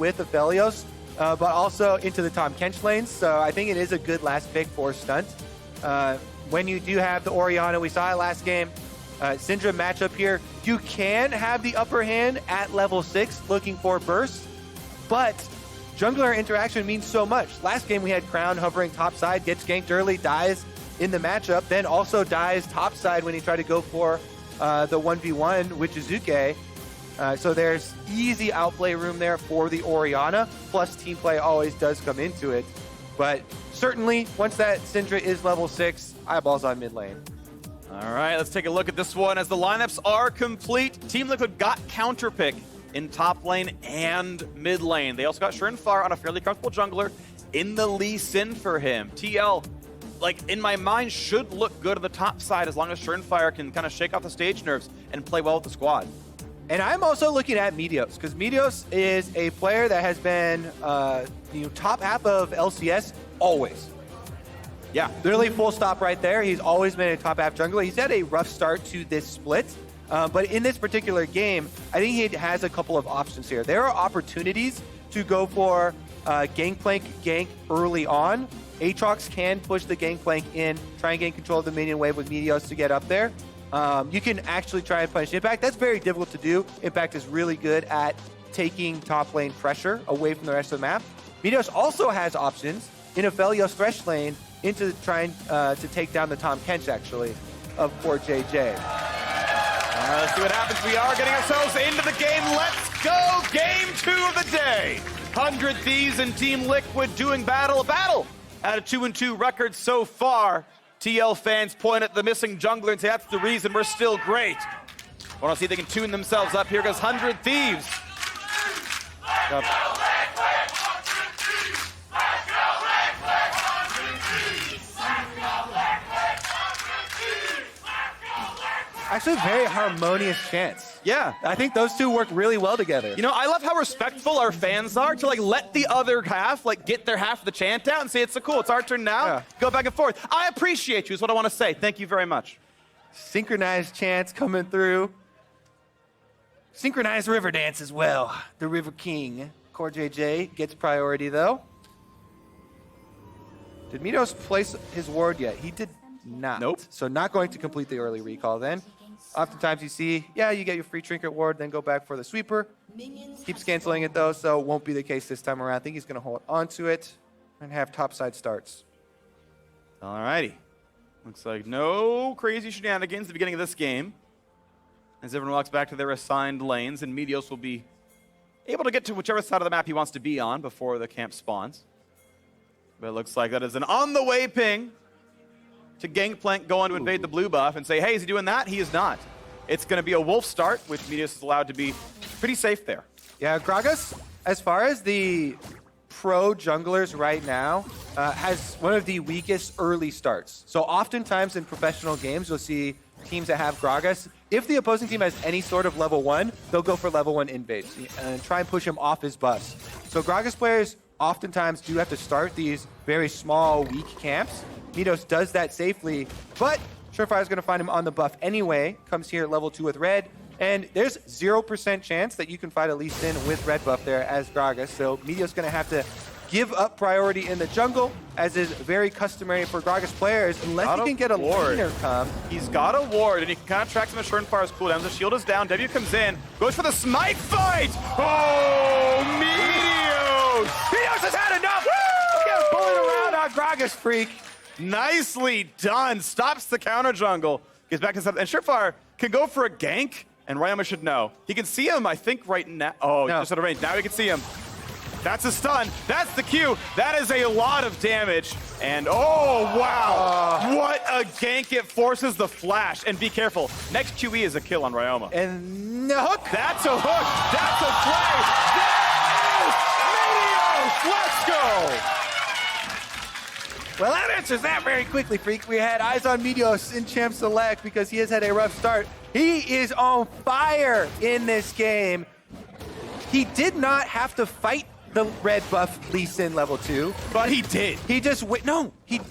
with Aphelios, but also into the Tahm Kench lanes. So I think it is a good last pick for Stunt. When you do have the Orianna, we saw it last game, Syndra matchup here, you can have the upper hand at level 6 looking for burst, but jungler interaction means so much. Last game we had Crown hovering topside, gets ganked early, dies in the matchup, then also dies topside when he tried to go for the 1v1 with Jizuke. So there's easy outplay room there for the Orianna, plus team play always does come into it. But certainly, once that Syndra is level 6, eyeballs on mid lane. All right, let's take a look at this one as the lineups are complete. Team Liquid got counterpick in top lane and mid lane. They also got Surinfire on a fairly comfortable jungler in the Lee Sin for him. TL, like, in my mind, should look good on the top side as long as Surinfire can kind of shake off the stage nerves and play well with the squad. And I'm also looking at Meteos, because Meteos is a player that has been top half of LCS always. Yeah, literally full stop right there. He's always been a top half jungler. He's had a rough start to this split, but in this particular game, I think he has a couple of options here. There are opportunities to go for Gangplank gank early on. Aatrox can push the Gangplank in, try and gain control of the minion wave with Meteos to get up there. You can actually try and punish Impact. That's very difficult to do. Impact is really good at taking top lane pressure away from the rest of the map. Meteos also has options in Aphelios Thresh lane into trying to take down the Tahm Kench, actually, of poor JJ. Let's see what happens. We are getting ourselves into the game. Let's go. Game 2 of the day. 100 Thieves and Team Liquid doing battle. A battle at a 2-2 record so far. TL fans point at the missing jungler and say that's the reason we're still great. Want to see if they can tune themselves up. Here goes 100 Thieves. Actually, very harmonious chants. Yeah. I think those two work really well together. You know, I love how respectful our fans are to, like, let the other half, like, get their half of the chant out and say, it's so cool, it's our turn now. Yeah. Go back and forth. I appreciate you is what I want to say. Thank you very much. Synchronized chants coming through. Synchronized river dance as well. The River King. Core JJ gets priority, though. Did Meteos place his ward yet? He did not. Nope. So not going to complete the early recall then. Oftentimes you see, yeah, you get your free trinket ward, then go back for the sweeper. Keeps canceling it though, so won't be the case this time around. I think he's going to hold on to it and have topside starts. Alrighty. Looks like no crazy shenanigans at the beginning of this game. As everyone walks back to their assigned lanes, and Meteos will be able to get to whichever side of the map he wants to be on before the camp spawns. But it looks like that is an on-the-way ping to Gangplank go on to invade the blue buff and say, hey, is he doing that? He is not. It's going to be a wolf start, which Meteos is allowed to be pretty safe there. Yeah, Gragas, as far as the pro junglers right now, has one of the weakest early starts. So oftentimes in professional games, you'll see teams that have Gragas. If the opposing team has any sort of level 1, they'll go for level 1 invades and try and push him off his buffs. So Gragas players oftentimes do have to start these very small, weak camps. Meteos does that safely, but Surinfire is going to find him on the buff anyway. Comes here at level 2 with red, and there's 0% chance that you can fight a Lee Sin with red buff there as Gragas. So Meteos going to have to give up priority in the jungle, as is very customary for Gragas players, unless he can get a laner come. He's got a ward, and he can kind of track some of Surinfire's cooldowns. The shield is down. W comes in, goes for the smite fight. Oh, Meteos! Meteos has had enough! Get pulling around on Gragas, freak. Nicely done. Stops the counter jungle. Gets back to something. And Surinfire can go for a gank, and Ryoma should know. He can see him, I think, right now. Oh, no. Just out of range. Now he can see him. That's a stun. That's the Q. That is a lot of damage. And oh, wow. What a gank. It forces the flash. And be careful. Next QE is a kill on Ryoma. And the hook. That's a hook. That's a play. There it is. Meteos. Let's go. Well, that answers that very quickly, freak. We had eyes on Meteos in Champ Select because he has had a rough start. He is on fire in this game. He did not have to fight the red buff Lee Sin level 2. But he did. He just,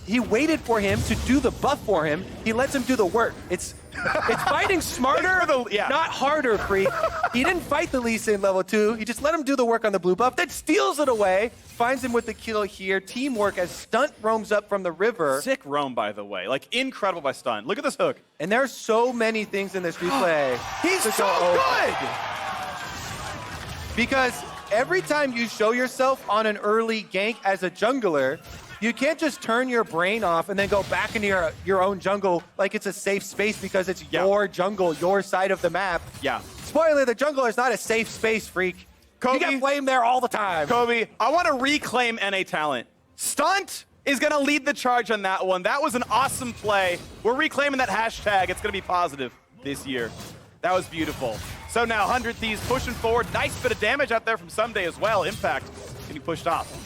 he waited for him to do the buff for him. He lets him do the work. It's It's fighting smarter, not harder, Freak. He didn't fight the Lee Sin level 2. He just let him do the work on the blue buff, then steals it away, finds him with the kill here. Teamwork as Stunt roams up from the river. Sick roam, by the way. Like, incredible by Stunt. Look at this hook. And there's so many things in this replay. He's so good! Because every time you show yourself on an early gank as a jungler, you can't just turn your brain off and then go back into your own jungle like it's a safe space because it's your jungle, your side of the map. Yeah. Spoiler, the jungle is not a safe space, Freak. Kobe, you get flamed there all the time. Kobe, I want to reclaim NA talent. Stunt is going to lead the charge on that one. That was an awesome play. We're reclaiming that hashtag. It's going to be positive this year. That was beautiful. So now 100 Thieves pushing forward. Nice bit of damage out there from Someday as well. Impact getting pushed off.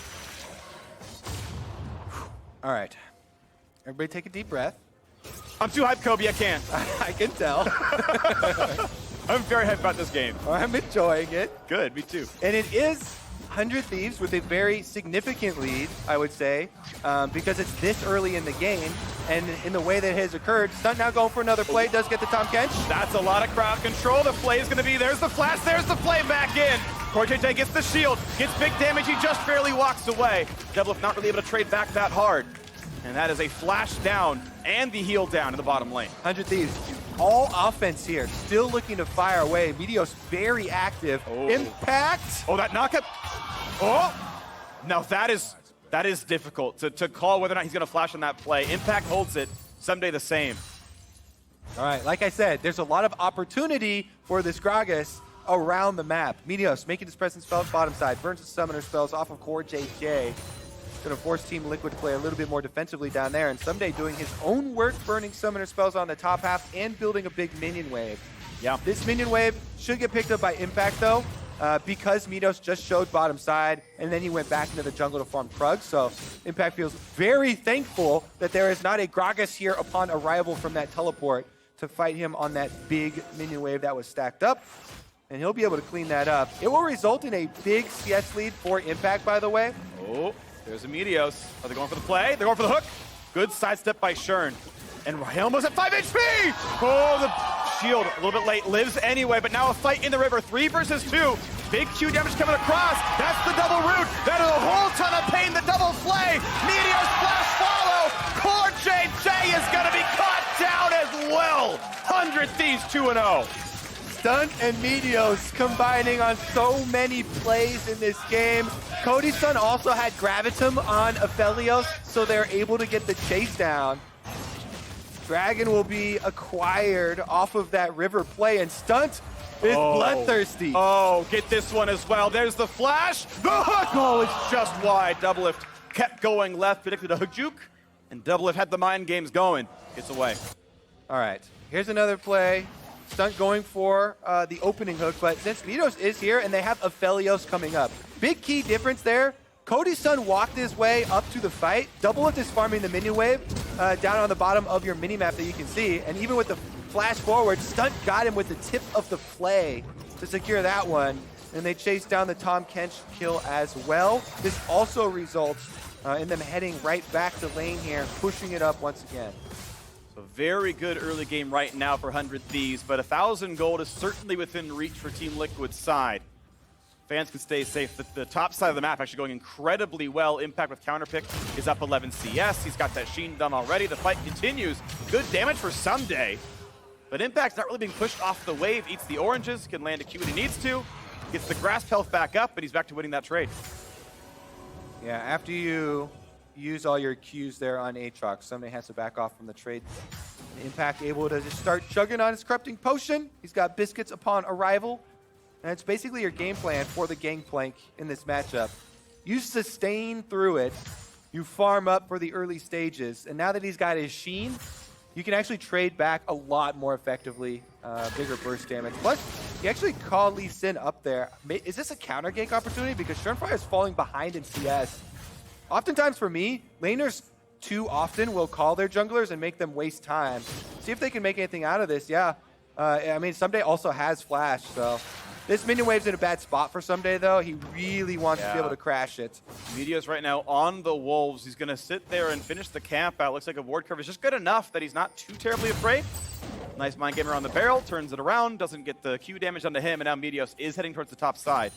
All right. Everybody take a deep breath. I'm too hyped, Kobe. I can't. I can tell. I'm very hyped about this game. I'm enjoying it. Good, me too. And it is 100 Thieves with a very significant lead, I would say, because it's this early in the game. And in the way that it has occurred, Stunt now going for another play, does get the Tom Kench. That's a lot of crowd control. The play is going to be, there's the flash, there's the play back in. CoreJJ gets the shield, gets big damage, he just barely walks away. Devlif not really able to trade back that hard. And that is a flash down and the heal down in the bottom lane. 100 Thieves, all offense here, still looking to fire away. Meteos very active. Oh. Impact. Oh, that knockup. Oh, now that is difficult to call whether or not he's going to flash on that play. Impact holds it, Someday the same. All right, like I said, there's a lot of opportunity for this Gragas around the map. Meteos making his presence felt bottom side, burns his summoner spells off of CoreJJ. Going to force Team Liquid to play a little bit more defensively down there, and Someday doing his own work, burning summoner spells on the top half and building a big minion wave. Yeah. This minion wave should get picked up by Impact though, because Meteos just showed bottom side, and then he went back into the jungle to farm Krug, so Impact feels very thankful that there is not a Gragas here upon arrival from that teleport to fight him on that big minion wave that was stacked up. And he'll be able to clean that up. It will result in a big CS lead for Impact, by the way. Oh, there's a Meteos. Are they going for the play? They're going for the hook. Good sidestep by Shern. And Helmo's at 5 HP! Oh, the shield a little bit late. Lives anyway, but now a fight in the river. 3 versus 2. Big Q damage coming across. That's the double root. That is a whole ton of pain. The double flay. Meteos flash follow. CoreJJ is going to be caught down as well. 100 Thieves 2-0. Stunt and Meteos combining on so many plays in this game. Cody's son also had Gravitum on Aphelios, so they're able to get the chase down. Dragon will be acquired off of that river play, and Stunt is bloodthirsty. Oh, get this one as well. There's the flash. The hook! Oh, it's just wide. Doublelift kept going left, predicted a hook juke, and Doublelift had the mind games going. Gets away. All right, here's another play. Stunt going for the opening hook, but since Meteos is here and they have Aphelios coming up, big key difference there. Cody's son walked his way up to the fight. Doublelift is farming the minion wave down on the bottom of your mini-map that you can see, and even with the flash forward, Stunt got him with the tip of the play to secure that one, and they chase down the Tom Kench kill as well. This also results in them heading right back to lane here, pushing it up once again. So very good early game right now for 100 Thieves, but 1,000 gold is certainly within reach for Team Liquid's side. Fans can stay safe. The top side of the map actually going incredibly well. Impact with counterpick is up 11 CS. He's got that Sheen done already. The fight continues. Good damage for Someday, but Impact's not really being pushed off the wave. Eats the oranges, can land a Q when he needs to. Gets the grasp health back up, but he's back to winning that trade. Yeah, after you use all your Qs there on Aatrox, Someday has to back off from the trade. Impact able to just start chugging on his corrupting potion. He's got biscuits upon arrival. And it's basically your game plan for the gangplank in this matchup. You sustain through it, you farm up for the early stages, and now that he's got his Sheen, you can actually trade back a lot more effectively, bigger burst damage. Plus, you actually call Lee Sin up there. Is this a counter gank opportunity? Because Shurnfire is falling behind in CS. Oftentimes for me, laners too often will call their junglers and make them waste time. See if they can make anything out of this, yeah. I mean, Someday also has flash, so this minion wave's in a bad spot for Someday, though. He really wants to be able to crash it. Meteos right now on the Wolves. He's going to sit there and finish the camp out. Looks like a ward curve is just good enough that he's not too terribly afraid. Nice mind game around the barrel, turns it around, doesn't get the Q damage onto him, and now Meteos is heading towards the top side.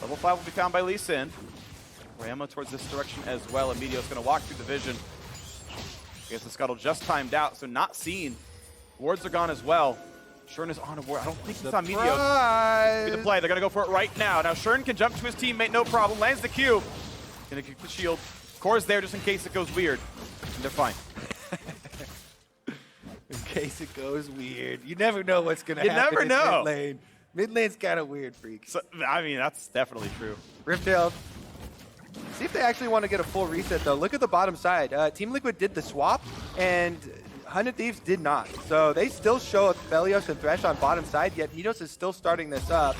Level 5 will be found by Lee Sin. Rama towards this direction as well, and Meteos going to walk through the vision. I guess the scuttle just timed out, so not seen. Wards are gone as well. Shern is on a ward. I don't think he's on Meteos. Good to play. They're going to go for it right now. Now Shern can jump to his teammate, no problem. Lands the Q. Going to kick the shield. Core's there just in case it goes weird. And they're fine. In case it goes weird. You never know what's going to happen. You never know. Mid lane. Mid lane's kind of weird, freaks. So, I mean, that's definitely true. Riftail. See if they actually want to get a full reset, though. Look at the bottom side. Team Liquid did the swap, and 100 Thieves did not. So they still show Aphelios and Thresh on bottom side, yet Meteos is still starting this up.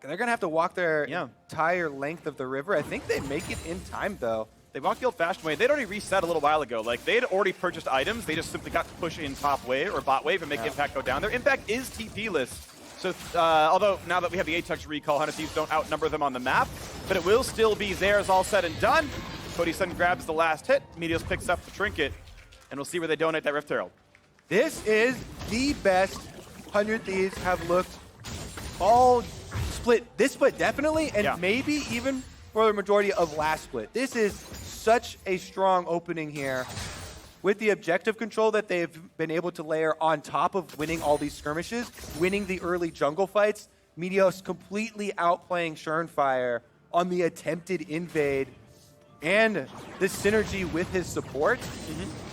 They're going to have to walk their entire length of the river. I think they make it in time, though. They walked the old-fashioned way. They'd already reset a little while ago. Like, they'd already purchased items. They just simply got to push in top wave or bot wave and make Impact go down. Their Impact is TP-less. So, although now that we have the Atox recall, 100 Thieves don't outnumber them on the map, but it will still be theirs all said and done. Cody Sun grabs the last hit. Meteos picks up the trinket, and we'll see where they donate that Rift Herald. This is the best 100 Thieves have looked all split. This split definitely, and maybe even for the majority of last split. This is such a strong opening here. With the objective control that they've been able to layer on top of winning all these skirmishes, winning the early jungle fights, Meteos completely outplaying Shernfire on the attempted invade and the synergy with his support.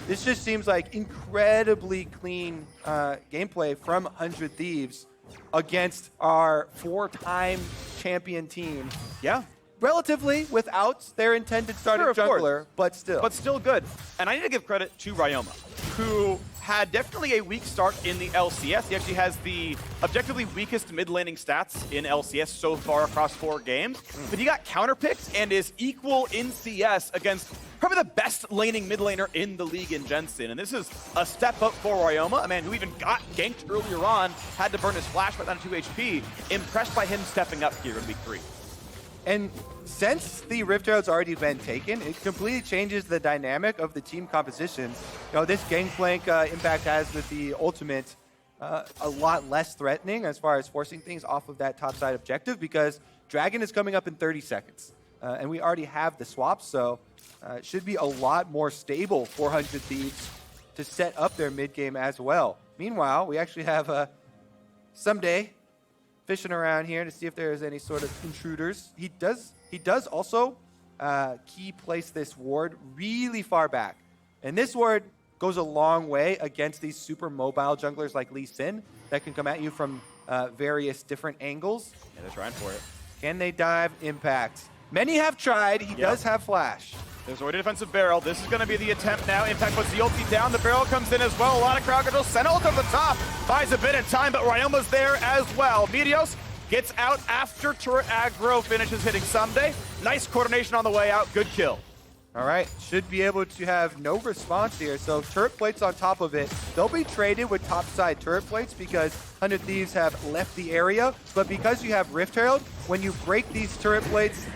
This just seems like incredibly clean gameplay from 100 Thieves against our 4-time champion team. Yeah. Relatively without their intended starting jungler, but still. But still good. And I need to give credit to Ryoma, who had definitely a weak start in the LCS. He actually has the objectively weakest mid-laning stats in LCS so far across 4 games. But he got counterpicked and is equal in CS against probably the best laning mid laner in the league in Jensen. And this is a step up for Ryoma, a man who even got ganked earlier on, had to burn his flash but down to 2 HP. Impressed by him stepping up here in week 3. And since the Rift Herald's already been taken, it completely changes the dynamic of the team composition. You know, this Gangplank Impact has with the ultimate a lot less threatening as far as forcing things off of that top side objective, because Dragon is coming up in 30 seconds. And we already have the swaps, so it should be a lot more stable for 100 Thieves to set up their mid game as well. Meanwhile, we actually have Someday fishing around here to see if there's any sort of intruders. He does also key place this ward really far back. And this ward goes a long way against these super mobile junglers like Lee Sin that can come at you from various different angles. Yeah, they're trying for it. Can they dive? Impact. Many have tried. He does have flash. There's already a defensive barrel. This is going to be the attempt now. Impact puts the ulti down. The barrel comes in as well. A lot of crowd control. Send ult over the top. Buys a bit of time, but Ryoma's there as well. Meteos gets out after turret aggro finishes hitting Someday. Nice coordination on the way out. Good kill. All right, should be able to have no response here. So turret plates on top of it. They'll be traded with topside turret plates because 100 Thieves have left the area. But because you have Rift Herald, when you break these turret plates,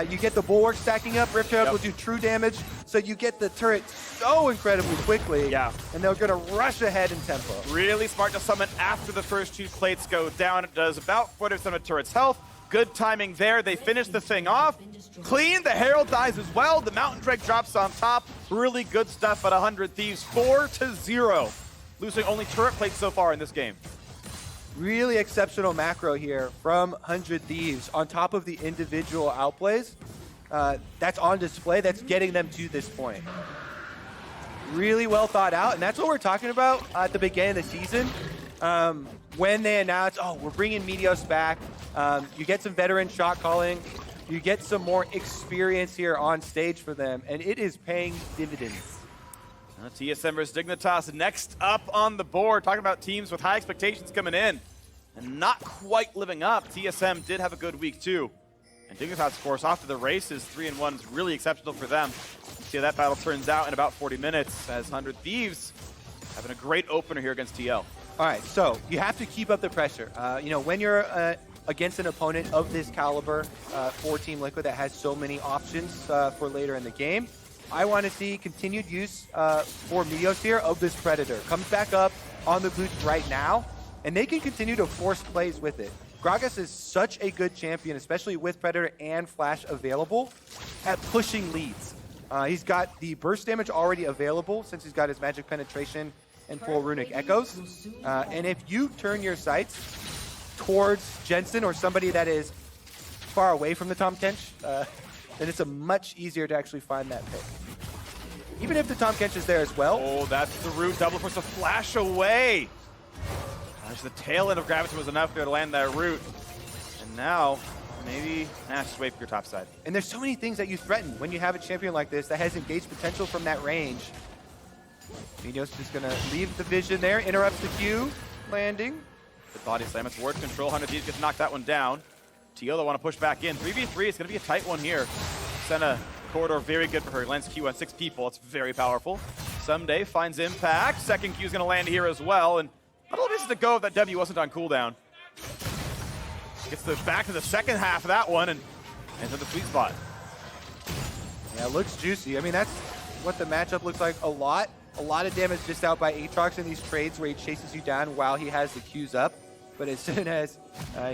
you get the bulwark stacking up. Rift Herald will do true damage. So you get the turret so incredibly quickly. Yeah. And they're going to rush ahead in tempo. Really smart to summon after the first 2 plates go down. It does about 40% of turret's health. Good timing there. They finish the thing off. Clean. The Herald dies as well. The Mountain Drake drops on top. Really good stuff at 100 Thieves. 4-0. Losing only turret plates so far in this game. Really exceptional macro here from 100 Thieves on top of the individual outplays. That's on display. That's getting them to this point. Really well thought out. And that's what we're talking about at the beginning of the season. When they announced, oh, we're bringing Meteos back. You get some veteran shot calling. You get some more experience here on stage for them, and it is paying dividends. TSM versus Dignitas next up on the board. Talking about teams with high expectations coming in and not quite living up. TSM did have a good week too. And Dignitas, of course, off to the races. 3-1 is really exceptional for them. See how that battle turns out in about 40 minutes as 100 Thieves having a great opener here against TL. All right, so you have to keep up the pressure. You know, when you're against an opponent of this caliber for Team Liquid that has so many options for later in the game, I want to see continued use for Meteos here of this Predator. Comes back up on the boot right now, and they can continue to force plays with it. Gragas is such a good champion, especially with Predator and Flash available, at pushing leads. He's got the burst damage already available since he's got his magic penetration and full runic echoes. And if you turn your sights towards Jensen or somebody that is far away from the Tahm Kench, then it's a much easier to actually find that pick. Even if the Tahm Kench is there as well. Oh, that's the root. Double force a flash away. Gosh, the tail end of Gravity was enough there to land that root. And now, maybe, just wait for your top side. And there's so many things that you threaten when you have a champion like this that has engaged potential from that range. Meteos is going to leave the vision there, interrupts the Q landing. The body slam, it's word control. 100 Thieves gets knocked that one down. Teal, they want to push back in. 3v3, it's going to be a tight one here. Senna, corridor, very good for her. Lands Q on 6 people, it's very powerful. Someday finds impact. Second Q is going to land here as well. And a little bit to go if that W wasn't on cooldown. Gets back to the second half of that one and ends at the sweet spot. Yeah, it looks juicy. I mean, that's what the matchup looks like a lot. A lot of damage just out by Aatrox in these trades where he chases you down while he has the Qs up. But as soon as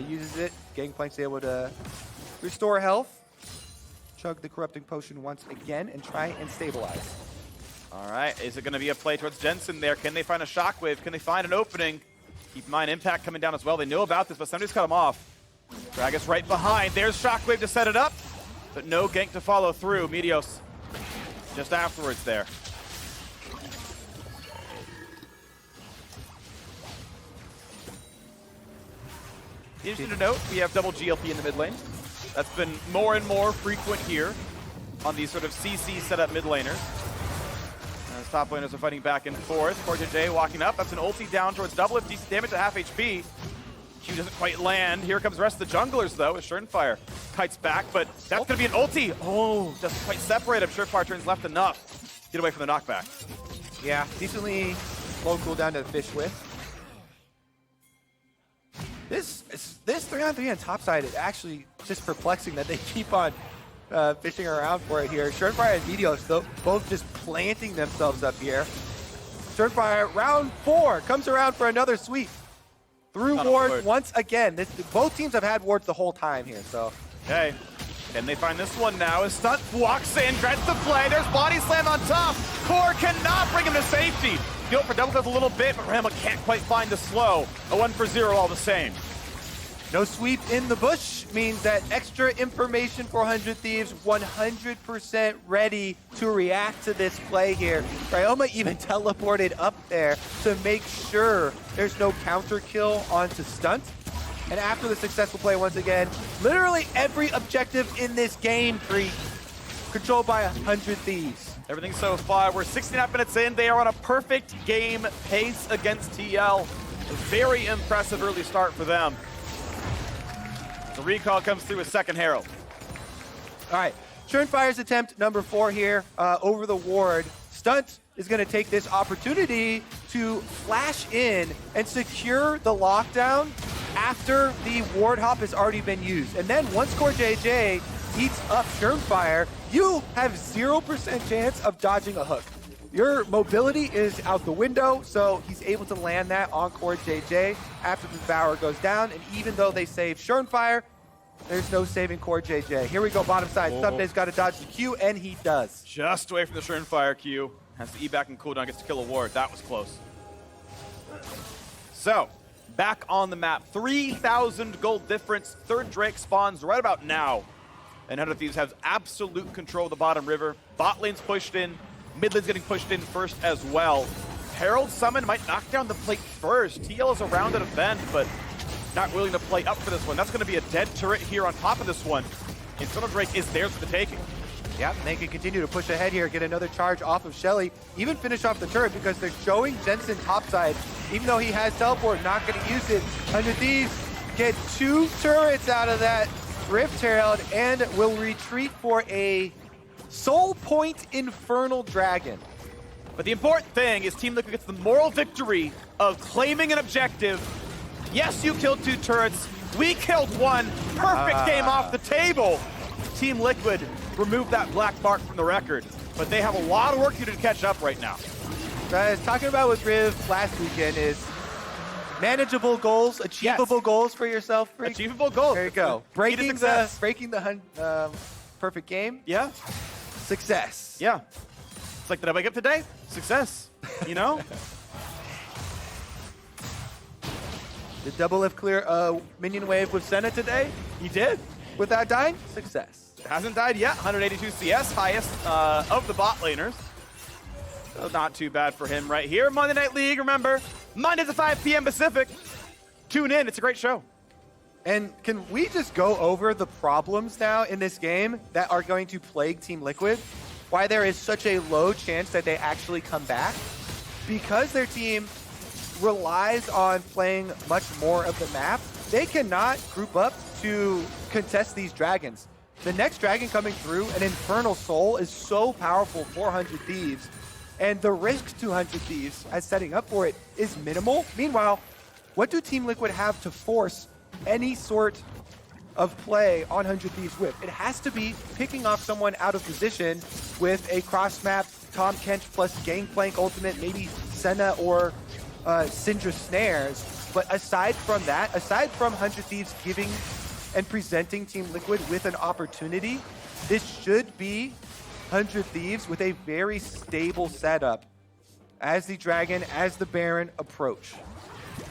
uses it, Gangplank's able to restore health, chug the Corrupting Potion once again, and try and stabilize. All right, is it going to be a play towards Jensen there? Can they find a shockwave? Can they find an opening? Keep in mind, impact coming down as well. They know about this, but somebody's cut him off. Gragas right behind. There's shockwave to set it up, but no gank to follow through. Meteos just afterwards there. Interesting to note, we have double GLP in the mid lane. That's been more and more frequent here on these sort of CC setup mid laners. As top laners are fighting back and forth. CoreJJ walking up. That's an ulti down towards double. If decent damage at half HP. Q doesn't quite land. Here comes the rest of the junglers, though, as Surenfire kites back, but that's going to be an ulti. Oh, doesn't quite separate him. Surenfire turns left enough. Get away from the knockback. Yeah, decently low cooldown to fish with. This 3-on-3 on top side is actually just perplexing that they keep on fishing around for it here. Surenfire and Meteos, though, both just planting themselves up here. Surenfire, round 4, comes around for another sweep. Through ward once again. Both teams have had wards the whole time here, so. Okay, and they find this one now as Stunt walks in, grabs the play, there's body slam on top. Core cannot bring him to safety. Go for double does a little bit, but Rama can't quite find the slow. A 1 for 0 all the same. No sweep in the bush means that extra information for 100 Thieves 100% ready to react to this play here. Ryoma even teleported up there to make sure there's no counter kill onto Stunt. And after the successful play once again, literally every objective in this game, Freak, controlled by 100 Thieves. Everything so far, we're 69 minutes in. They are on a perfect game pace against TL. A very impressive early start for them. The recall comes through with second Herald. All right, Surenfire's attempt number 4 here over the ward. Stunt is going to take this opportunity to flash in and secure the lockdown after the ward hop has already been used. And then once CoreJJ eats up Surenfire, you have 0% chance of dodging a hook. Your mobility is out the window, so he's able to land that on CoreJJ after the Devour goes down, and even though they save Surenfire, there's no saving CoreJJ. Here we go, bottom side. Sunday's got to dodge the Q, and he does. Just away from the Surenfire Q. Has the E back and cooldown, gets to kill a ward. That was close. So, back on the map. 3,000 gold difference. Third Drake spawns right about now. And 100 Thieves has absolute control of the bottom river. Bot lane's pushed in. Mid lane's getting pushed in first as well. Herald Summon might knock down the plate first. TL is around at a bend, but not willing to play up for this one. That's going to be a dead turret here on top of this one. Infernal Drake is theirs for the taking. Yeah, they can continue to push ahead here, get another charge off of Shelly, even finish off the turret because they're showing Jensen topside. Even though he has teleport, not going to use it. 100 Thieves get 2 turrets out of that Rift Herald and will retreat for a Soul Point Infernal Dragon. But the important thing is Team Liquid gets the moral victory of claiming an objective. Yes, you killed 2 turrets. We killed 1. Perfect game off the table. Team Liquid removed that black mark from the record. but they have a lot of work to do to catch up right now. Talking about with Riv last weekend is manageable goals, achievable goals for yourself. Freak. Achievable goals. There you go. Breaking the perfect game. Yeah. Success. Yeah. It's like, did I wake up today? Success. You know? Did double lift clear minion wave with Senna today? He did. Without dying? Success. Hasn't died yet. 182 CS, highest of the bot laners. So not too bad for him right here. Monday Night League, remember, Mondays at 5 p.m. Pacific. Tune in. It's a great show. And can we just go over the problems now in this game that are going to plague Team Liquid? Why there is such a low chance that they actually come back? Because their team relies on playing much more of the map, they cannot group up to contest these dragons. The next dragon coming through, an Infernal Soul, is so powerful, 400 Thieves, and the risk 200 Thieves as setting up for it is minimal. Meanwhile, what do Team Liquid have to force any sort of play on 100 Thieves with? It has to be picking off someone out of position with a cross-map Tom Kench plus Gangplank ultimate, maybe Senna or Syndra snares. But aside from that, aside from 100 Thieves giving and presenting Team Liquid with an opportunity, this should be 100 Thieves with a very stable setup as the Dragon, as the Baron approach.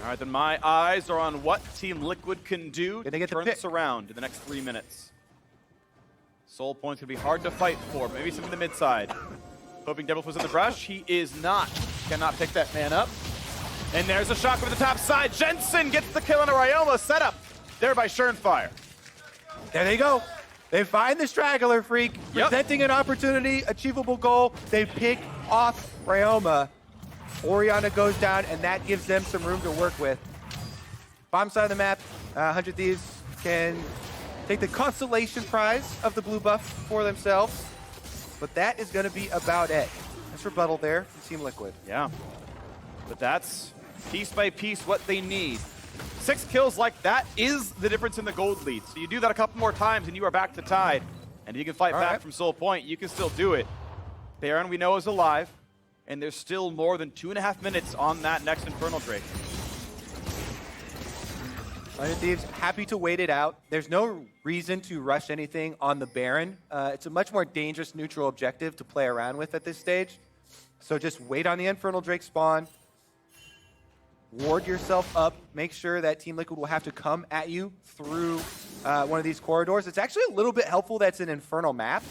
All right, then my eyes are on what Team Liquid can do to get turn this around in the next 3 minutes. Soul points gonna be hard to fight for. Maybe some in the mid side. Hoping Devils was in the brush. He is not. Cannot pick that man up. And there's a shock over the top side. Jensen gets the kill on a Ryoma setup there by Schernfire. There they go. They find the straggler freak, presenting an opportunity, achievable goal. They pick off Ryoma. Orianna goes down, and that gives them some room to work with. Bottom side of the map, 100 Thieves can take the consolation prize of the blue buff for themselves, but that is going to be about it. That's rebuttal there from Team Liquid. Yeah, but that's piece by piece what they need. 6 kills like that is the difference in the gold lead. So you do that a couple more times, and you are back to tied. And you can fight back from Soul Point. You can still do it. Baron, we know, is alive. And there's still more than 2.5 minutes on that next Infernal Drake. 100 Thieves happy to wait it out. There's no reason to rush anything on the Baron. It's a much more dangerous neutral objective to play around with at this stage. So just wait on the Infernal Drake spawn. Ward yourself up. Make sure that Team Liquid will have to come at you through one of these corridors. It's actually a little bit helpful that's an Infernal map.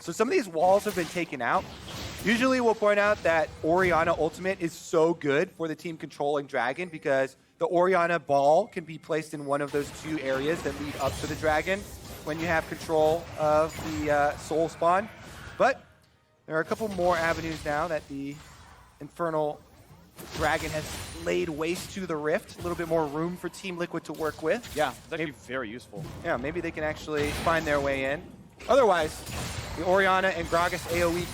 So some of these walls have been taken out. Usually we'll point out that Orianna ultimate is so good for the team controlling Dragon because the Orianna ball can be placed in one of those 2 areas that lead up to the Dragon when you have control of the Soul spawn. But there are a couple more avenues now that the Infernal Dragon has laid waste to the Rift. A little bit more room for Team Liquid to work with. Yeah, it's actually very useful. Yeah, maybe they can actually find their way in. Otherwise, the Orianna and Gragas AoE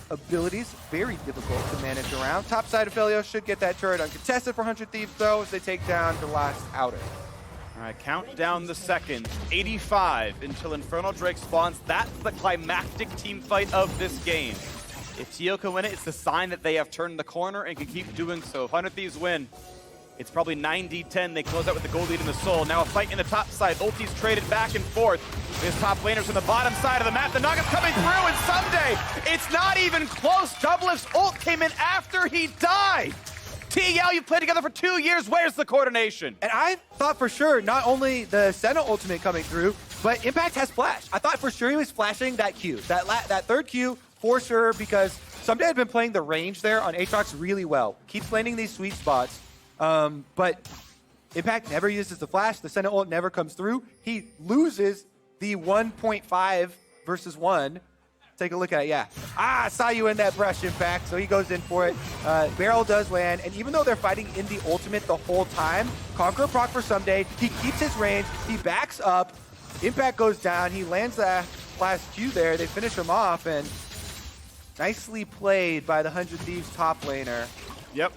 abilities, very difficult to manage around. Top side of Felio should get that turret uncontested for 100 Thieves, though, as they take down the last outer. All right, count down the seconds. 85 until Infernal Drake spawns. That's the climactic team fight of this game. If Tio can win it, it's the sign that they have turned the corner and can keep doing so. If 100 Thieves win, it's probably 9-10. They close out with the gold lead in the Soul. Now a fight in the top side. Ulti's traded back and forth. His top laners on the bottom side of the map. The Nugget's coming through, and someday it's not even close. Doublelift's ult came in after he died. TL, you've played together for 2 years. Where's the coordination? And I thought for sure not only the Senna ultimate coming through, but Impact has flash. I thought for sure he was flashing that Q. That third Q for sure, because Someday had been playing the range there on Aatrox really well. Keeps landing these sweet spots. But Impact never uses the flash. The Senna ult never comes through. He loses the 1.5 versus 1. Take a look at it, yeah. I saw you in that brush, Impact, so he goes in for it. Barrel does land, and even though they're fighting in the ultimate the whole time, Conqueror proc for Someday, he keeps his range, he backs up, Impact goes down, he lands that last Q there, they finish him off, and nicely played by the 100 Thieves top laner. Yep.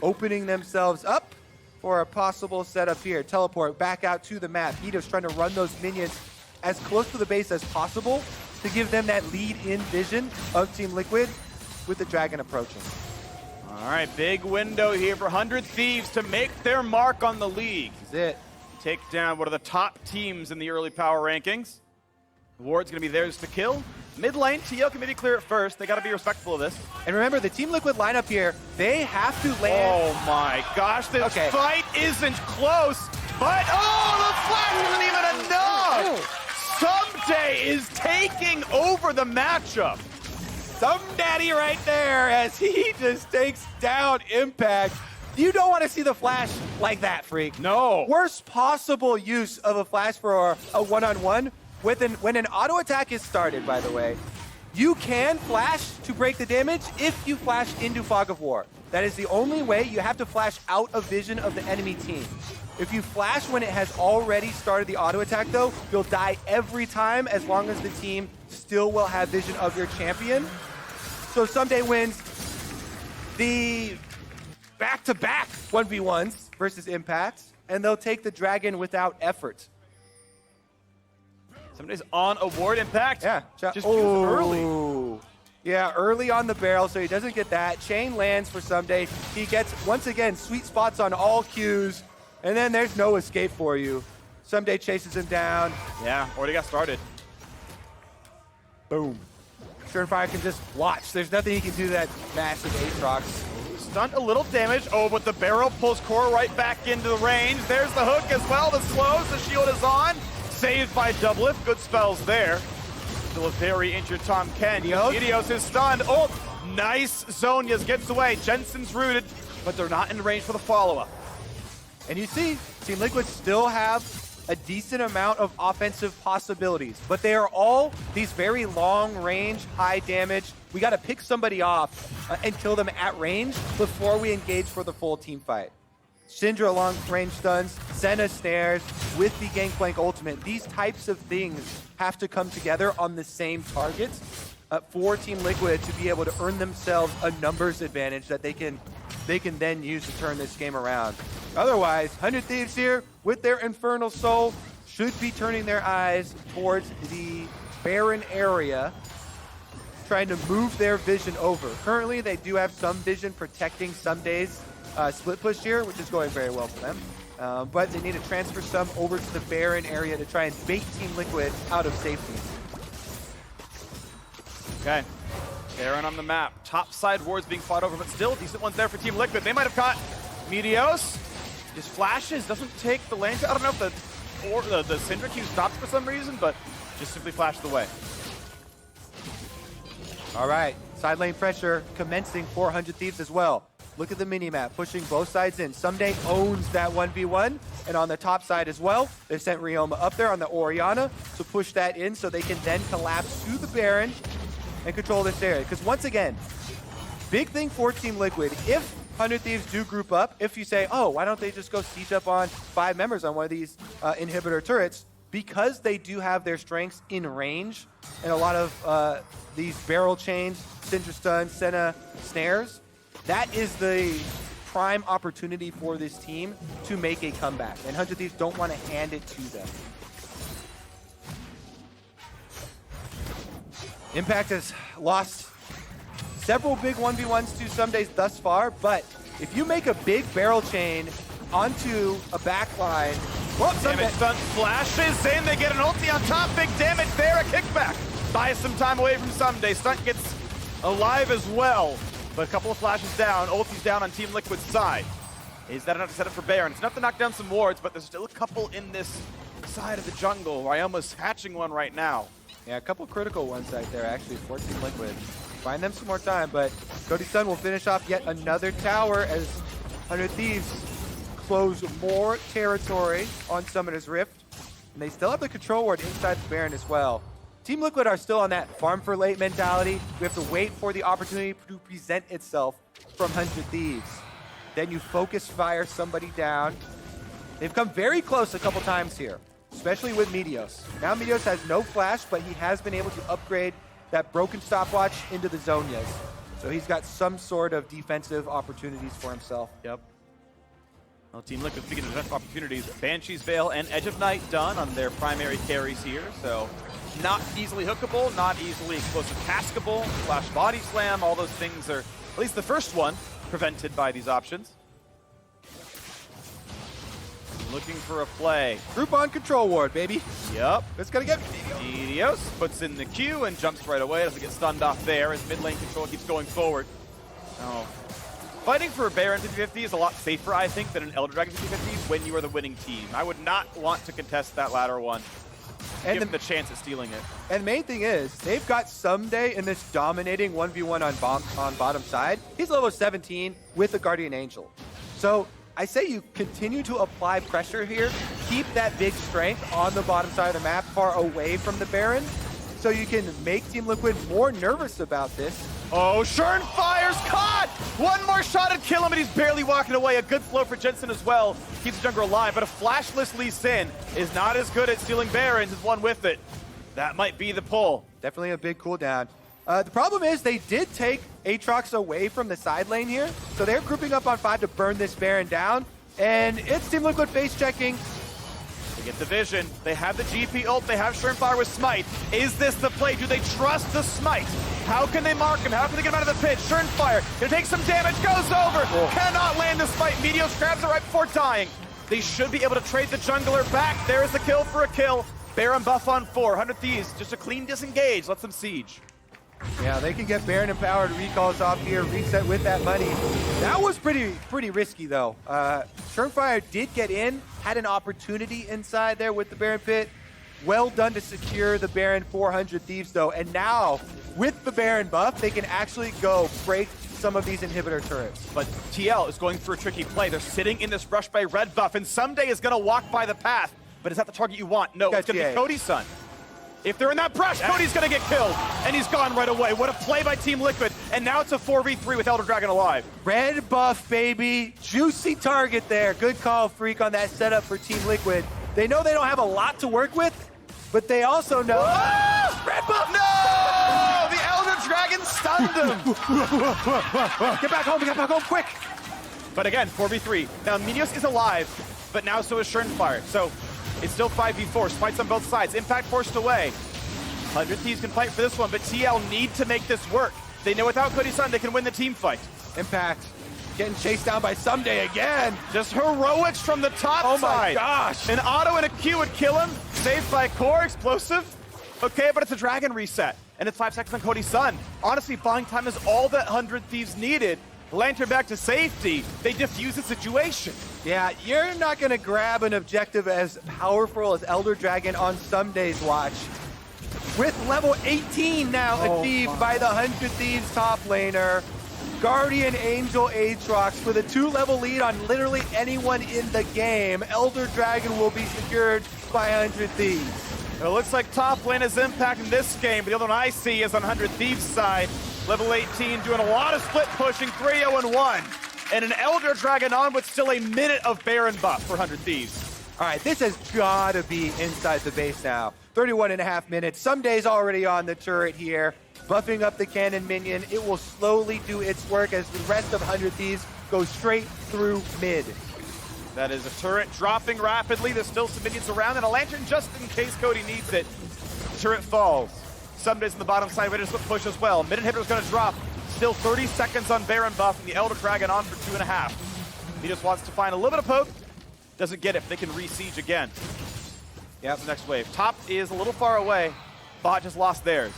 Opening themselves up for a possible setup here. Teleport back out to the map. Ito's trying to run those minions as close to the base as possible to give them that lead in vision of Team Liquid with the Dragon approaching. All right, big window here for 100 Thieves to make their mark on the league. This is it. Take down one of the top teams in the early power rankings. The ward's going to be theirs to kill. Mid lane, TL can maybe clear it first. They got to be respectful of this. And remember, the Team Liquid lineup here, they have to land. Oh my gosh, this fight isn't close, but the flash isn't even enough! Someday is taking over the matchup. Some daddy right there as he just takes down Impact. You don't want to see the flash like that, Freak. No. Worst possible use of a flash for a one-on-one. When an auto attack is started, by the way, you can flash to break the damage if you flash into Fog of War. That is the only way. You have to flash out of vision of the enemy team. If you flash when it has already started the auto attack, though, you'll die every time as long as the team still will have vision of your champion. So Someday wins the back-to-back 1v1s versus Impact, and they'll take the Dragon without effort. Somebody's on a ward. Impact. Yeah. Just early. Yeah, early on the barrel, so he doesn't get that. Chain lands for Someday. He gets, once again, sweet spots on all Qs, and then there's no escape for you. Someday chases him down. Yeah, already got started. Boom. Sternfire can just watch. There's nothing he can do to that massive Aatrox. Stunned a little damage. Oh, but the barrel pulls Core right back into the range. There's the hook as well. The slows. The shield is on. Saved by Doublelift. Good spells there. Still a very injured Tom Ken. Meteos is stunned. Oh, nice. Zonias gets away. Jensen's rooted, but they're not in range for the follow-up. And you see, Team Liquid still have a decent amount of offensive possibilities, but they are all these very long-range, high-damage. We got to pick somebody off and kill them at range before we engage for the full team fight. Syndra long-range stuns, Senna snares with the Gangplank ultimate. These types of things have to come together on the same targets for Team Liquid to be able to earn themselves a numbers advantage that they can then use to turn this game around. Otherwise, 100 Thieves here with their Infernal Soul should be turning their eyes towards the Baron area, trying to move their vision over. Currently, they do have some vision protecting Someday's split push here, which is going very well for them. But they need to transfer some over to the Baron area to try and bait Team Liquid out of safety. Okay. Baron on the map. Top side wards being fought over, but still decent ones there for Team Liquid. They might have caught Meteos. Just flashes, doesn't take the lane. I don't know if the Syndra Q stops for some reason, but just simply flashed away. All right, side lane pressure commencing 400 Thieves as well. Look at the mini-map, pushing both sides in. Someday owns that 1v1, and on the top side as well, they've sent Ryoma up there on the Orianna to push that in so they can then collapse to the Baron and control this area. Because once again, big thing for Team Liquid, if 100 Thieves do group up, if you say, oh, why don't they just go siege up on 5 members on one of these inhibitor turrets, because they do have their strengths in range and a lot of these barrel chains, Syndra stun, Senna snares, that is the prime opportunity for this team to make a comeback. And 100 Thieves don't want to hand it to them. Impact has lost several big 1v1s to Somedays thus far, but if you make a big barrel chain onto a backline, well, Damage stun flashes in, they get an ulti on top, big damage there, a kickback. Buys some time away from Someday. Stunt gets alive as well, but a couple of flashes down, ulti's down on Team Liquid's side. Is that enough to set up for Baron? It's enough to knock down some wards, but there's still a couple in this side of the jungle. Ryoma's hatching one right now. Yeah, a couple critical ones right there, actually, for Team Liquid. Find them some more time, but Cody Sun will finish off yet another tower as 100 Thieves close more territory on Summoner's Rift. And they still have the control ward inside the Baron as well. Team Liquid are still on that farm for late mentality. We have to wait for the opportunity to present itself from 100 Thieves. Then you focus fire somebody down. They've come very close a couple times here, especially with Meteos. Now Meteos has no flash, but he has been able to upgrade that broken stopwatch into the Zonias. So he's got some sort of defensive opportunities for himself. Yep. Well, Team Liquid speaking of defensive opportunities, Banshee's Veil and Edge of Night done on their primary carries here, so not easily hookable, not easily explosive castable, flash body slam, all those things are, at least the first one, prevented by these options. Looking for a play. Groupon control ward, baby. Yep. It's gonna get Edios puts in the Q and jumps right away. Doesn't get stunned off there as mid lane control keeps going forward. Oh. Fighting for a Baron 50-50 is a lot safer, I think, than an Elder Dragon 50-50 when you are the winning team. I would not want to contest that latter one, and given the chance at stealing it. And the main thing is, they've got Someday in this dominating 1v1 on bottom side. He's level 17 with the Guardian Angel. So I say you continue to apply pressure here. Keep that big strength on the bottom side of the map, far away from the Baron, so you can make Team Liquid more nervous about this. Oh, Schernfire's caught! One more shot and kill him, and he's barely walking away. A good flow for Jensen as well. Keeps the jungler alive, but a flashless Lee Sin is not as good at stealing Barons as one with it. That might be the pull. Definitely a big cooldown. The problem is they did take Aatrox away from the side lane here, so they're grouping up on 5 to burn this Baron down, and it's Team Liquid face checking. They get the vision. They have the GP ult. They have Schernfire with Smite. Is this the play? Do they trust the Smite? How can they mark him? How can they get him out of the pit? Schernfire, gonna take some damage, goes over. Oh. Cannot land the Smite. Meteos grabs it right before dying. They should be able to trade the jungler back. There's the kill for a kill. Baron buff on 4. 100 Thieves, just a clean disengage. Lets them siege. Yeah, they can get Baron empowered recalls off here, reset with that money. That was pretty risky though. Schernfire did get in, had an opportunity inside there with the Baron pit. Well done to secure the Baron 400 Thieves though, and now with the Baron buff, they can actually go break some of these inhibitor turrets. But TL is going for a tricky play. They're sitting in this rush by red buff, and Someday is gonna walk by the path, but is that the target you want? No, it's gonna be Cody's son. If they're in that brush, Cody's gonna get killed, and he's gone right away. What a play by Team Liquid, and now it's a 4v3 with Elder Dragon alive. Red buff, baby. Juicy target there. Good call, Freak, on that setup for Team Liquid. They know they don't have a lot to work with, but they also know... Oh! Red buff! No! The Elder Dragon stunned him! Get back home, quick! But again, 4v3. Now, Meteos is alive, but now so is Schernfire. So it's still 5v4, Smite's on both sides, Impact forced away. 100 Thieves can fight for this one, but TL need to make this work. They know without Cody's son, they can win the team fight. Impact getting chased down by Someday again. Just heroics from the top side. Oh my gosh. An auto and a Q would kill him. Saved by Core, explosive. Okay, but it's a dragon reset, and it's 5 seconds on Cody's son. Honestly, buying time is all that 100 Thieves needed. Lantern back to safety. They defuse the situation. Yeah, you're not going to grab an objective as powerful as Elder Dragon on Someday's watch. With level 18 now achieved by the 100 Thieves top laner. Guardian Angel Aatrox with a 2-level lead on literally anyone in the game. Elder Dragon will be secured by 100 Thieves. It looks like top lane is impacting this game, but the other one I see is on 100 Thieves side. Level 18 doing a lot of split pushing, 3-0-1. And an Elder Dragon on with still a minute of Baron buff for 100 Thieves. All right, this has got to be inside the base now. 31.5 minutes. Someday's already on the turret here, buffing up the cannon minion. It will slowly do its work as the rest of 100 Thieves go straight through mid. That is a turret dropping rapidly. There's still some minions around, and a lantern just in case Cody needs it. Turret falls. Someday's in the bottom side, ready to push as well. Mid inhibitor's gonna drop. Still 30 seconds on Baron buff, and the Elder Dragon on for 2.5. He just wants to find a little bit of poke. Doesn't get it, they can re-siege again. Yeah, the next wave. Top is a little far away. Bot just lost theirs.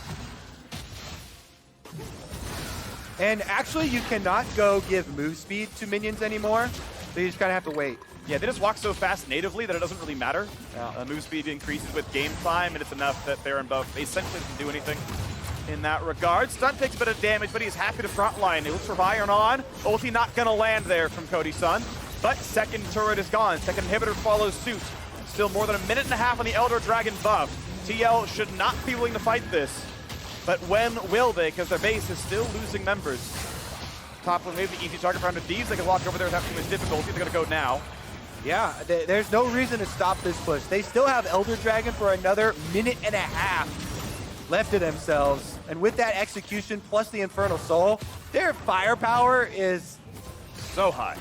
And actually, you cannot go give move speed to minions anymore. So you just kind of have to wait. Yeah, they just walk so fast natively that it doesn't really matter. Yeah. Move speed increases with game time, and it's enough that Baron buff essentially doesn't do anything in that regard. Stun takes a bit of damage, but he's happy to frontline. He looks for Iron on. Ulti not gonna land there from Cody's son. But second turret is gone. Second inhibitor follows suit. Still more than a minute and a half on the Elder Dragon buff. TL should not be willing to fight this. But when will they? Because their base is still losing members. Top lane, maybe the easy target for 100 Thieves. They can walk over there without too much difficulty. They're gonna go now. Yeah, there's no reason to stop this push. They still have Elder Dragon for another minute and a half left to themselves. And with that execution plus the Infernal Soul, their firepower is so high.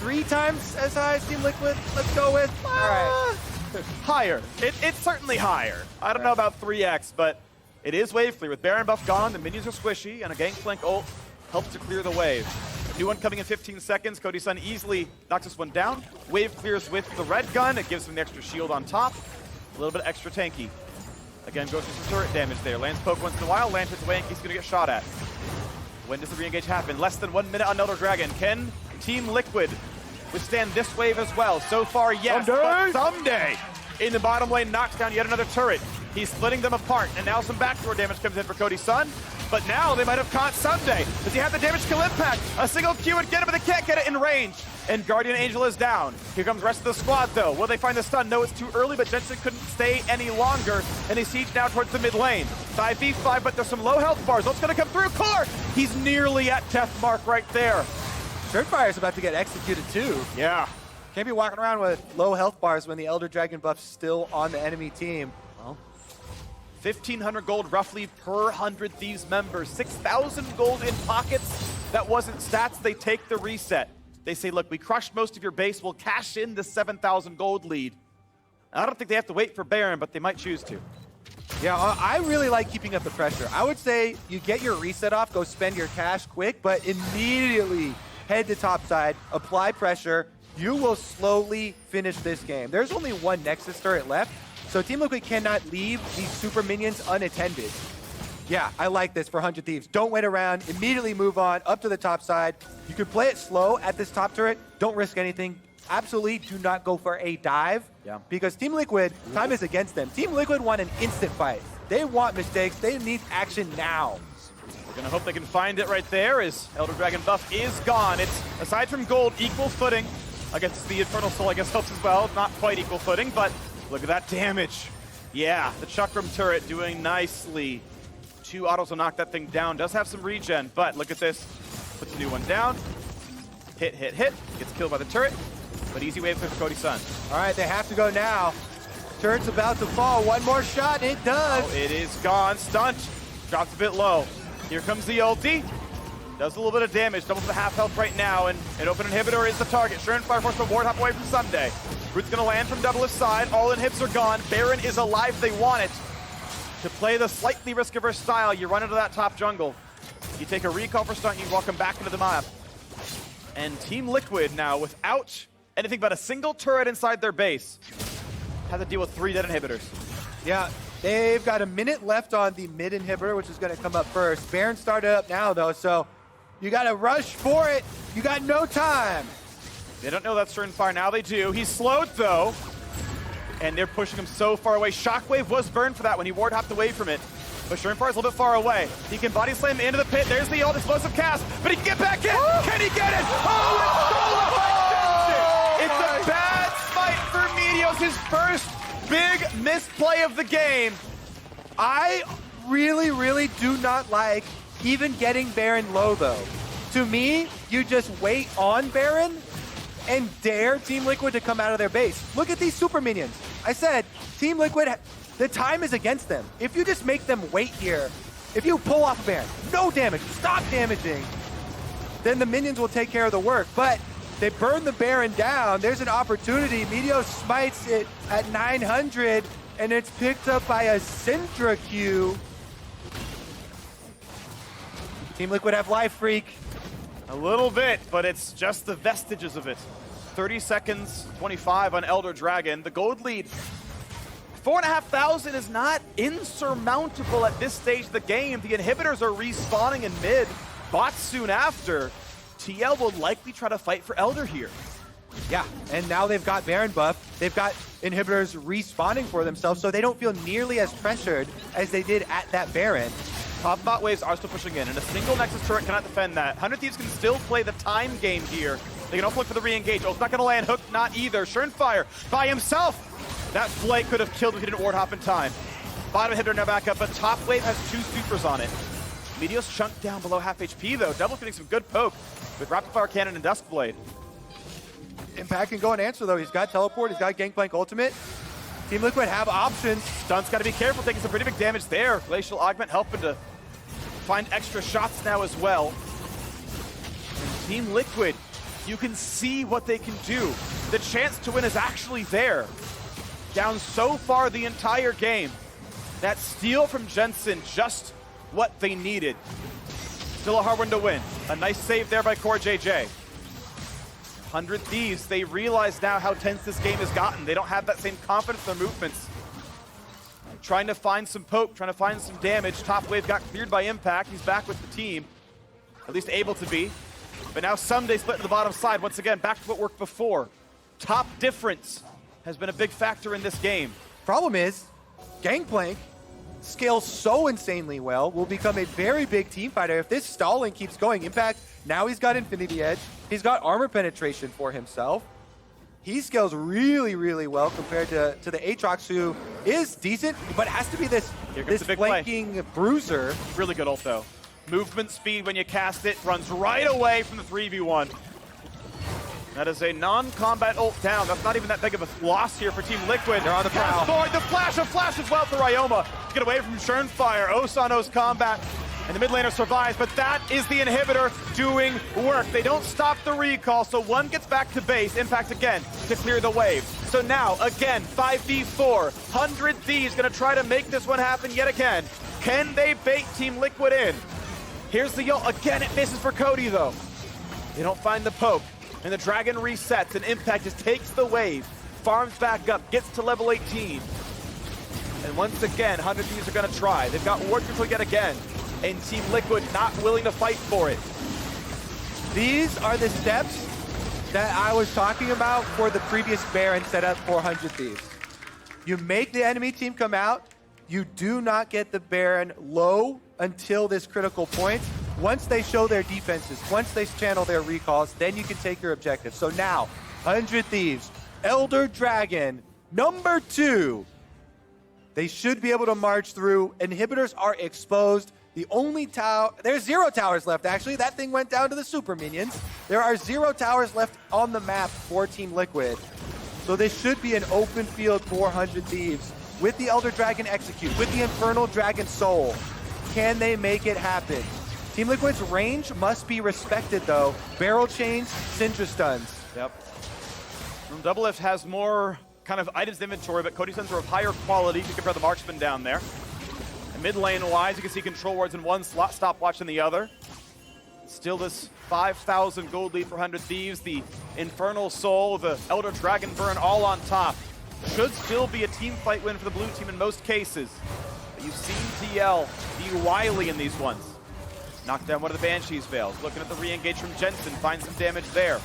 3 times as high as Team Liquid. Let's go with. All right. Higher. It's certainly higher. I don't know about 3x, but it is wave clear. With Baron buff gone, the minions are squishy, and a Gangplank ult helps to clear the wave. New one coming in 15 seconds. Cody Sun easily knocks this one down. Wave clears with the red gun. It gives him the extra shield on top. A little bit extra tanky. Again, goes for some turret damage there. Lands poke once in a while. Lands hits away in case he's going to get shot at. When does the re-engage happen? Less than 1 minute on Elder Dragon. Can Team Liquid withstand this wave as well? So far, yes. But someday, in the bottom lane, knocks down yet another turret. He's splitting them apart, and now some backdoor damage comes in for Cody Sun. But now they might have caught Someday. Does he have the damage kill impact? A single Q would get him, but they can't get it in range. And Guardian Angel is down. Here comes the rest of the squad, though. Will they find the stun? No, it's too early, but Jensen couldn't stay any longer. And they siege now towards the mid lane. 5v5, but there's some low health bars. What's going to come through? Core! He's nearly at death mark right there. Surefire's about to get executed, too. Yeah. Can't be walking around with low health bars when the Elder Dragon buff's still on the enemy team. Well, 1,500 gold roughly per 100 Thieves members. 6,000 gold in pockets. That wasn't stats. They take the reset. They say, look, we crushed most of your base. We'll cash in the 7,000 gold lead. I don't think they have to wait for Baron, but they might choose to. Yeah, I really like keeping up the pressure. I would say you get your reset off, go spend your cash quick, but immediately head to top side, apply pressure. You will slowly finish this game. There's only one Nexus turret left, so Team Liquid cannot leave these super minions unattended. Yeah, I like this for 100 Thieves. Don't wait around. Immediately move on up to the top side. You can play it slow at this top turret. Don't risk anything. Absolutely do not go for a dive. Yeah. Because Team Liquid, time is against them. Team Liquid want an instant fight. They want mistakes. They need action now. We're going to hope they can find it right there as Elder Dragon buff is gone. It's, aside from gold, equal footing. I guess the Infernal Soul, I guess, helps as well. Not quite equal footing, but look at that damage. Yeah, the Chakram turret doing nicely. 2 autos will knock that thing down. Does have some regen, but look at this. Puts the new one down. Hit, hit, hit. Gets killed by the turret. But easy wave for Cody Sun. All right, they have to go now. Turret's about to fall. One more shot, and it does. Oh, it is gone. Stunt. Drops a bit low. Here comes the ulti. Does a little bit of damage. Doubles the half health right now, and an open inhibitor is the target. Surefiire forced to ward hop away from Sunday. Root's going to land from double side. All inhibs are gone. Baron is alive. They want it. To play the slightly risk-averse style, you run into that top jungle. You take a recall for stunt, and you walk them back into the map. And Team Liquid now, without anything but a single turret inside their base, has to deal with 3 dead inhibitors. Yeah, they've got a minute left on the mid inhibitor, which is going to come up first. Baron started up now, though, so you got to rush for it. You got no time. They don't know that's Surefiire. Now they do. He's slowed, though. And they're pushing him so far away. Shockwave was burned for that when he ward hopped away from it. But Surefire's a little bit far away. He can body slam into the pit. There's the ult explosive cast, but he can get back in. Can he get it? Oh, it's stolen by Jensen. It's a bad fight for Meteos. His first big misplay of the game. I really do not like even getting Baron low, though. To me, you just wait on Baron and dare Team Liquid to come out of their base. Look at these super minions. I said, Team Liquid, the time is against them. If you just make them wait here, if you pull off a Baron, no damage, stop damaging, then the minions will take care of the work. But they burn the Baron down. There's an opportunity. Meteos smites it at 900, and it's picked up by a Syndra Q. Team Liquid have Life Freak. A little bit, but it's just the vestiges of it. 30 seconds, 25 on Elder Dragon. The gold lead, 4,500 is not insurmountable at this stage of the game. The inhibitors are respawning in mid. Bots soon after. TL will likely try to fight for Elder here. Yeah, and now they've got Baron buff. They've got inhibitors respawning for themselves, so they don't feel nearly as pressured as they did at that Baron. Top bot waves are still pushing in, and a single Nexus turret cannot defend that. 100 Thieves can still play the time game here. They can also look for the re-engage. Oh, it's not going to land. Hook, not either. Surefiire by himself. That flight could have killed if he didn't ward hop in time. Bottom inhibitor now back up, but top wave has 2 supers on it. Meteos chunked down below half HP, though. Devil's getting some good poke with Rapid Fire Cannon and Duskblade. Impact can go and answer, though. He's got Teleport. He's got Gangplank Ultimate. Team Liquid have options. Stunt's got to be careful, taking some pretty big damage there. Glacial Augment helping to find extra shots now as well. And Team Liquid You can see what they can do. The chance to win is actually there. Down so far the entire game. That steal from Jensen, just what they needed. Still a hard one to win. A nice save there by Core JJ. 100 Thieves, they realize now how tense this game has gotten. They don't have that same confidence in their movements. Trying to find some poke, trying to find some damage. Top wave got cleared by Impact. He's back with the team, at least able to be. But now Someday split to the bottom side. Once again, back to what worked before. Top difference has been a big factor in this game. Problem is, Gangplank scales so insanely well, will become a very big team fighter. If this stalling keeps going, Impact, now he's got Infinity Edge. He's got armor penetration for himself. He scales really, really well compared to the Aatrox, who is decent, but has to be this flanking bruiser. Really good ult, though. Movement speed when you cast it, runs right away from the 3v1. That is a non-combat ult down. That's not even that big of a loss here for Team Liquid. They're on the prowl. The flash as well for Ryoma. To get away from Schernfire. Osano's combat. And the mid laner survives, but that is the inhibitor doing work. They don't stop the recall, so one gets back to base. Impact again to clear the wave. So now, again, 5v4. 100 Thieves gonna try to make this one happen yet again. Can they bait Team Liquid in? Here's the ult. Again, it misses for Cody, though. They don't find the poke. And the Dragon resets, and Impact just takes the wave, farms back up, gets to level 18. And once again, 100 Thieves are gonna try. They've got ward control yet again. And Team Liquid not willing to fight for it. These are the steps that I was talking about for the previous Baron setup for 100 Thieves. You make the enemy team come out, you do not get the Baron low until this critical point. Once they show their defenses, once they channel their recalls, then you can take your objective. So now, 100 Thieves, Elder Dragon, number 2. They should be able to march through. Inhibitors are exposed. The only tower, there's 0 towers left actually. That thing went down to the super minions. There are 0 towers left on the map for Team Liquid. So this should be an open field for 100 Thieves. With the Elder Dragon execute, with the Infernal Dragon Soul, can they make it happen? Team Liquid's range must be respected though. Barrel chains, Syndra stuns. Yep. Doublelift has more kind of items in inventory, but Cody Suns are of higher quality to compare the marksman down there. And mid lane wise, you can see control wards in one slot, stopwatch in the other. Still this 5,000 gold lead for 100 Thieves, the Infernal Soul, the Elder Dragon Burn all on top. Should still be a team fight win for the blue team in most cases. But you've seen TL be wily in these ones. Knocked down one of the Banshees Veils. Looking at the re-engage from Jensen, finds some damage there.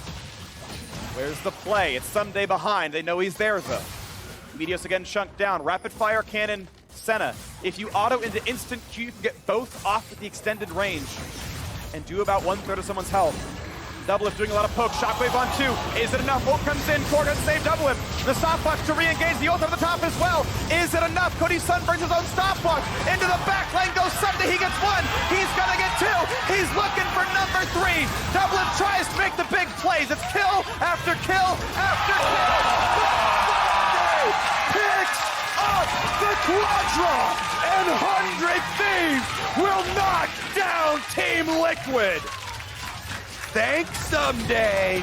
Where's the play? It's Someday behind. They know he's there though. Meteos again chunked down. Rapid fire cannon, Senna. If you auto into instant Q, you can get both off with the extended range and do about 1/3 of someone's health. Doublelift doing a lot of poke. Shockwave on 2. Is it enough? Ult comes in. Core gonna save Doublelift. The stopwatch to re-engage. The ult over the top as well. Is it enough? Cody Sun brings his own stopwatch. Into the back lane goes Someday. He gets 1. He's gonna get 2. He's looking for number 3. Doublelift tries to make the big plays. It's kill after kill after kill. Someday picks up the Quadra. And 100 Thieves will knock down Team Liquid. Thanks, Someday.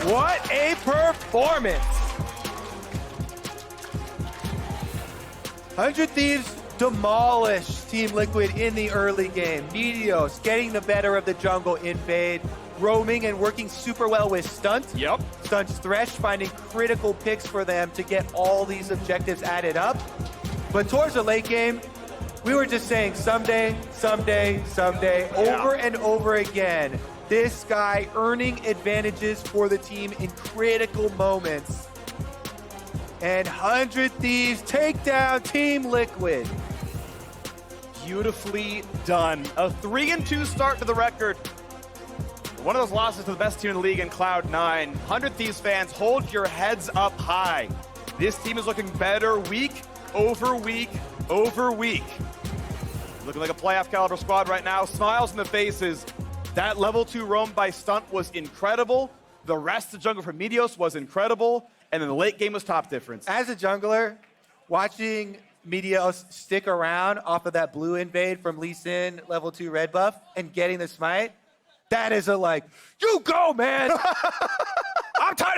What a performance. 100 Thieves demolished Team Liquid in the early game. Meteos getting the better of the jungle invade, roaming and working super well with Stunt. Yep. Stunt's Thresh finding critical picks for them to get all these objectives added up. But towards the late game, we were just saying Someday, Someday, Someday, over and over again. This guy earning advantages for the team in critical moments. And 100 Thieves take down Team Liquid. Beautifully done. A 3-2 start to the record. One of those losses to the best team in the league in Cloud9. 100 Thieves fans, hold your heads up high. This team is looking better week over week over week. Looking like a playoff caliber squad right now. Smiles in the faces. That level 2 roam by Stunt was incredible. The rest of the jungle from Meteos was incredible. And then the late game was top difference. As a jungler, watching Meteos stick around off of that blue invade from Lee Sin, level 2 red buff, and getting the smite, That is a like, you go, man.